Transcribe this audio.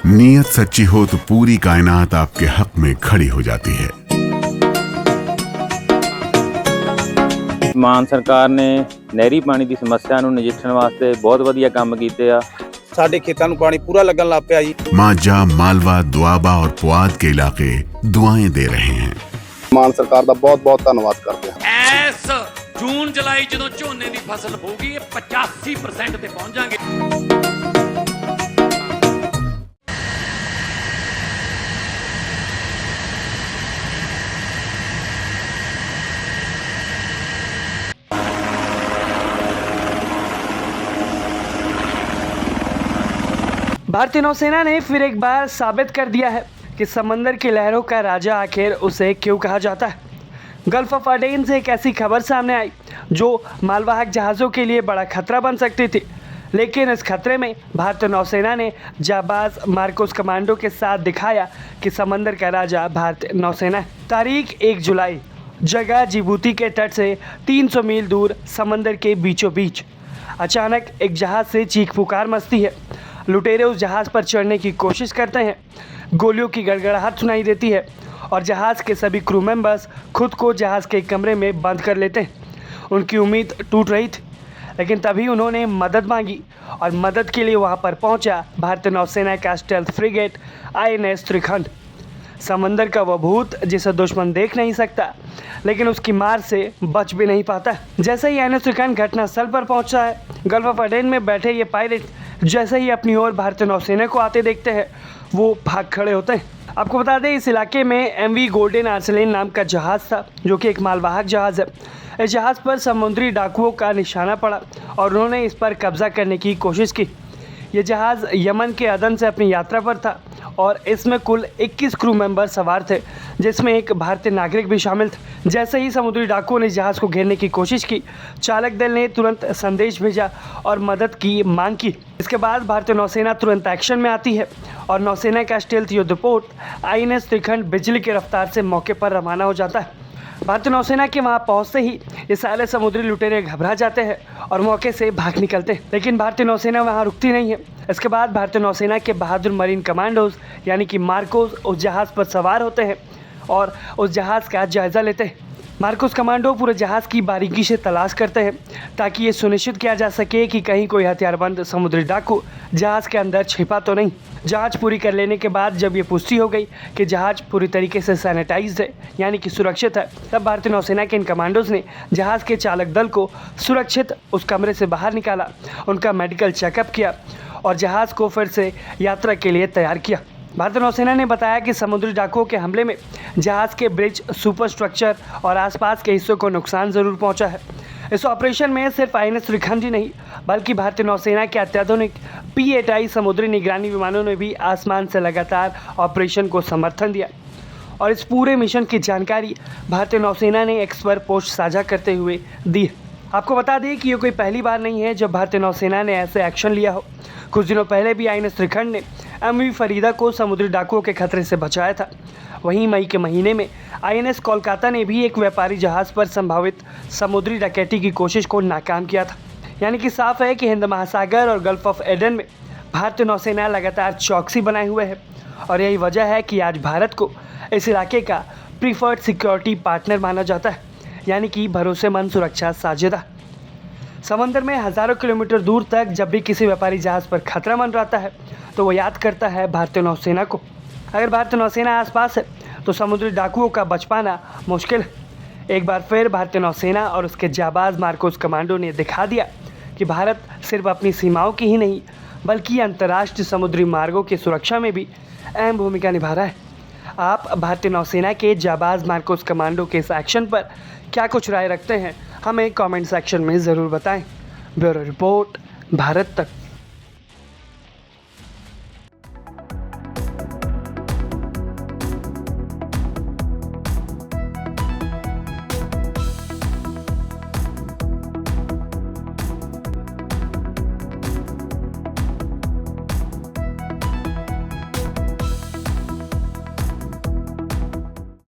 नीयत सच्ची हो तो पूरी कायनात आपके हक में खड़ी हो जाती है। ਮਾਨ ਸਰਕਾਰ ਨੇ ਨਹਿਰੀ ਪਾਣੀ ਦੀ ਸਮੱਸਿਆ ਨੂੰ ਨਜਿੱਠਣ ਵਾਸਤੇ ਬਹੁਤ ਵਧੀਆ ਕੰਮ ਕੀਤੇ ਆ। ਸਾਡੇ ਖੇਤਾਂ ਨੂੰ ਪਾਣੀ ਪੂਰਾ ਲੱਗਣ ਲੱਗ ਪਿਆ ਜੀ। मांझा, मालवा, दुआबा और पुआध के इलाके दुआएं दे रहे हैं। ਮਾਨ ਸਰਕਾਰ ਦਾ ਬਹੁਤ ਬਹੁਤ ਧੰਨਵਾਦ ਕਰਦੇ ਹਾਂ। ਇਸ ਜੂਨ ਜੁਲਾਈ ਜਦੋਂ ਝੋਨੇ ਦੀ ਫਸਲ ਹੋਊਗੀ ਇਹ 85% ਤੇ ਪਹੁੰਚ ਜਾਾਂਗੇ। भारतीय नौसेना ने फिर एक बार साबित कर दिया है कि समंदर की लहरों का राजा आखिर उसे क्यों कहा जाता है। गल्फ ऑफ अडेन से एक ऐसी खबर सामने आई जो मालवाहक जहाज़ों के लिए बड़ा खतरा बन सकती थी, लेकिन इस खतरे में भारतीय नौसेना ने जाबाज मार्कोस कमांडो के साथ दिखाया कि समंदर का राजा भारतीय नौसेना है। तारीख 1 जुलाई, जगह जिबूती के तट से 300 मील दूर समंदर के बीचों बीच अचानक एक जहाज़ से चीख पुकार मचती है। लुटेरे उस जहाज़ पर चढ़ने की कोशिश करते हैं। गोलियों की गड़गड़ाहट सुनाई देती है और जहाज़ के सभी क्रू मेंबर्स खुद को जहाज़ के कमरे में बंद कर लेते हैं। उनकी उम्मीद टूट रही थी, लेकिन तभी उन्होंने मदद मांगी और मदद के लिए वहां पर पहुंचा भारतीय नौसेना का स्टेल्थ फ्रिगेट INS त्रिखंड। समंदर का वह भूत जिसे दुश्मन देख नहीं सकता, लेकिन उसकी मार से बच भी नहीं पाता। जैसे ही INS त्रिखंड घटनास्थल पर पहुंचता है, गल्फ ऑफ अडेन में बैठे ये पायलट जैसे ही अपनी ओर भारतीय नौसेना को आते देखते हैं, वो भाग खड़े होते हैं। आपको बता दें, इस इलाके में MV गोल्डन आर्सेलन नाम का जहाज़ था, जो कि एक मालवाहक जहाज़ है। इस जहाज़ पर समुद्री डाकुओं का निशाना पड़ा और उन्होंने इस पर कब्जा करने की कोशिश की। ये जहाज़ यमन के अदन से अपनी यात्रा पर था और इसमें कुल 21 क्रू मेंबर सवार थे, जिसमें एक भारतीय नागरिक भी शामिल थे। जैसे ही समुद्री डाकुओं ने जहाज़ को घेरने की कोशिश की, चालक दल ने तुरंत संदेश भेजा और मदद की मांग की। इसके बाद भारतीय नौसेना तुरंत एक्शन में आती है और नौसेना का स्टेल्थ युद्धपोत INS त्रिखंड बिजली की रफ्तार से मौके पर रवाना हो जाता है। भारतीय नौसेना के वहां पहुंचते ही ये सारे समुद्री लुटेरे घबरा जाते हैं और मौके से भाग निकलते हैं, लेकिन भारतीय नौसेना वहां रुकती नहीं है। इसके बाद भारतीय नौसेना के बहादुर मरीन कमांडोज यानी कि मार्कोस उस जहाज़ पर सवार होते हैं और उस जहाज़ का जायज़ा लेते हैं। मार्कोस कमांडो पूरे जहाज़ की बारीकी से तलाश करते हैं ताकि ये सुनिश्चित किया जा सके कि कहीं कोई हथियारबंद समुद्री डाकू जहाज़ के अंदर छिपा तो नहीं। जांच पूरी कर लेने के बाद जब ये पुष्टि हो गई कि जहाज़ पूरी तरीके से सैनिटाइज्ड है यानी कि सुरक्षित है, तब भारतीय नौसेना के इन कमांडोज ने जहाज़ के चालक दल को सुरक्षित उस कमरे से बाहर निकाला, उनका मेडिकल चेकअप किया और जहाज़ को फिर से यात्रा के लिए तैयार किया। भारतीय नौसेना ने बताया कि समुद्री डाकुओं के हमले में जहाज़ के ब्रिज, सुपर स्ट्रक्चर और आसपास के हिस्सों को नुकसान ज़रूर पहुंचा है। इस ऑपरेशन में सिर्फ INS त्रिखंड ही नहीं, बल्कि भारतीय नौसेना के अत्याधुनिक P-8I समुद्री निगरानी विमानों ने भी आसमान से लगातार ऑपरेशन को समर्थन दिया और इस पूरे मिशन की जानकारी भारतीय नौसेना ने एक्स पर पोस्ट साझा करते हुए दी। आपको बता दें कि ये कोई पहली बार नहीं है जब भारतीय नौसेना ने ऐसे एक्शन लिया हो। कुछ दिनों पहले भी INS त्रिखंड ने MV फरीदा को समुद्री डाकुओं के खतरे से बचाया था। वहीं मई के महीने में INS कोलकाता ने भी एक व्यापारी जहाज़ पर संभावित समुद्री डकैती की कोशिश को नाकाम किया था। यानी कि साफ है कि हिंद महासागर और गल्फ ऑफ एडन में भारतीय नौसेना लगातार चौकसी बनाए हुए है और यही वजह है कि आज भारत को इस इलाके का प्रीफर्ड सिक्योरिटी पार्टनर माना जाता है, यानी कि भरोसेमंद सुरक्षा साझेदार। समंदर में हज़ारों किलोमीटर दूर तक जब भी किसी व्यापारी जहाज़ पर खतरा मंडराता है तो वो याद करता है भारतीय नौसेना को। अगर भारतीय नौसेना आसपास है तो समुद्री डाकुओं का बच पाना मुश्किल है। एक बार फिर भारतीय नौसेना और उसके जाबाज मार्कोस कमांडो ने दिखा दिया कि भारत सिर्फ अपनी सीमाओं की ही नहीं, बल्कि अंतर्राष्ट्रीय समुद्री मार्गों की सुरक्षा में भी अहम भूमिका निभा रहा है। आप भारतीय नौसेना के जाबाज मार्कोस कमांडो के इस एक्शन पर क्या कुछ राय रखते हैं, हमें कमेंट सेक्शन में ज़रूर बताएं। ब्यूरो रिपोर्ट, भारत तक।